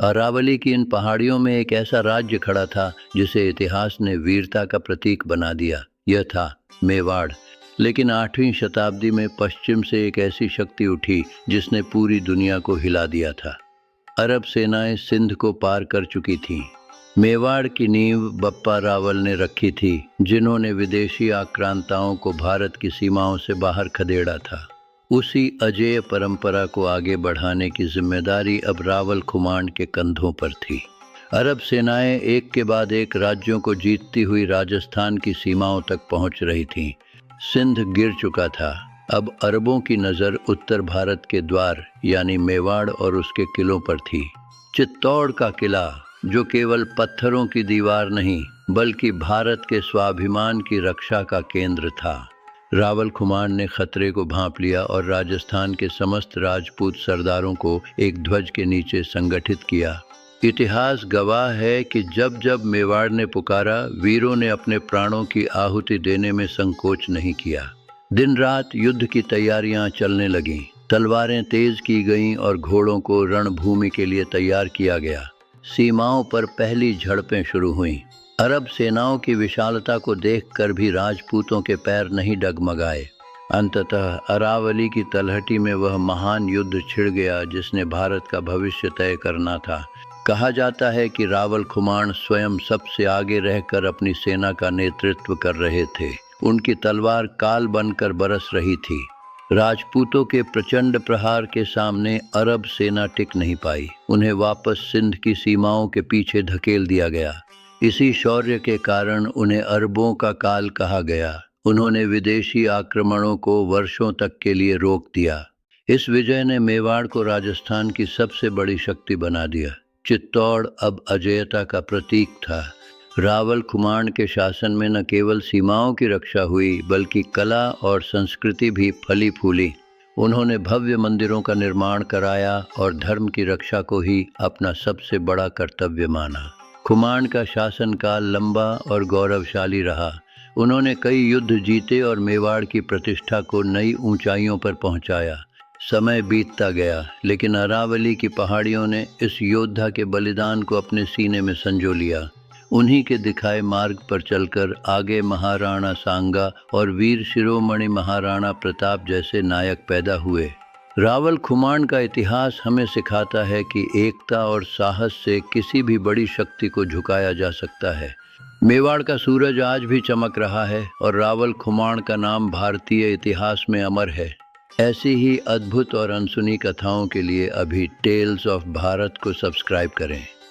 अरावली की इन पहाड़ियों में एक ऐसा राज्य खड़ा था जिसे इतिहास ने वीरता का प्रतीक बना दिया। यह था मेवाड़। लेकिन 8वीं शताब्दी में पश्चिम से एक ऐसी शक्ति उठी जिसने पूरी दुनिया को हिला दिया था। अरब सेनाएं सिंध को पार कर चुकी थीं। मेवाड़ की नींव बप्पा रावल ने रखी थी, जिन्होंने विदेशी आक्रांताओं को भारत की सीमाओं से बाहर खदेड़ा था। उसी अजेय परंपरा को आगे बढ़ाने की जिम्मेदारी अब रावल खुमांड के कंधों पर थी। अरब सेनाएं एक के बाद एक राज्यों को जीतती हुई राजस्थान की सीमाओं तक पहुंच रही थीं। सिंध गिर चुका था। अब अरबों की नज़र उत्तर भारत के द्वार यानी मेवाड़ और उसके किलों पर थी। चित्तौड़ का किला, जो केवल पत्थरों की दीवार नहीं बल्कि भारत के स्वाभिमान की रक्षा का केंद्र था। रावल खुमांड ने खतरे को भांप लिया और राजस्थान के समस्त राजपूत सरदारों को एक ध्वज के नीचे संगठित किया। इतिहास गवाह है कि जब जब मेवाड़ ने पुकारा, वीरों ने अपने प्राणों की आहुति देने में संकोच नहीं किया। दिन रात युद्ध की तैयारियां चलने लगीं। तलवारें तेज की गईं और घोड़ों को रणभूमि के लिए तैयार किया गया। सीमाओं पर पहली झड़पें शुरू हुईं। अरब सेनाओं की विशालता को देखकर भी राजपूतों के पैर नहीं डगमगाए। अंततः अरावली की तलहटी में वह महान युद्ध छिड़ गया जिसने भारत का भविष्य तय करना था। कहा जाता है कि रावल खुमांड स्वयं सबसे आगे रहकर अपनी सेना का नेतृत्व कर रहे थे। उनकी तलवार काल बनकर बरस रही थी। राजपूतों के प्रचंड प्रहार के सामने अरब सेना टिक नहीं पाई। उन्हें वापस सिंध की सीमाओं के पीछे धकेल दिया गया। इसी शौर्य के कारण उन्हें अरबों का काल कहा गया। उन्होंने विदेशी आक्रमणों को वर्षों तक के लिए रोक दिया। इस विजय ने मेवाड़ को राजस्थान की सबसे बड़ी शक्ति बना दिया। चित्तौड़ अब अजेयता का प्रतीक था। रावल खुमांड के शासन में न केवल सीमाओं की रक्षा हुई बल्कि कला और संस्कृति भी फली फूली। उन्होंने भव्य मंदिरों का निर्माण कराया और धर्म की रक्षा को ही अपना सबसे बड़ा कर्तव्य माना। खुमांड का शासनकाल लंबा और गौरवशाली रहा। उन्होंने कई युद्ध जीते और मेवाड़ की प्रतिष्ठा को नई ऊंचाइयों पर पहुंचाया। समय बीतता गया, लेकिन अरावली की पहाड़ियों ने इस योद्धा के बलिदान को अपने सीने में संजो लिया। उन्हीं के दिखाए मार्ग पर चलकर आगे महाराणा सांगा और वीर शिरोमणि महाराणा प्रताप जैसे नायक पैदा हुए। रावल खुमांड का इतिहास हमें सिखाता है कि एकता और साहस से किसी भी बड़ी शक्ति को झुकाया जा सकता है। मेवाड़ का सूरज आज भी चमक रहा है और रावल खुमांड का नाम भारतीय इतिहास में अमर है। ऐसी ही अद्भुत और अनसुनी कथाओं के लिए अभी टेल्स ऑफ भारत को सब्सक्राइब करें।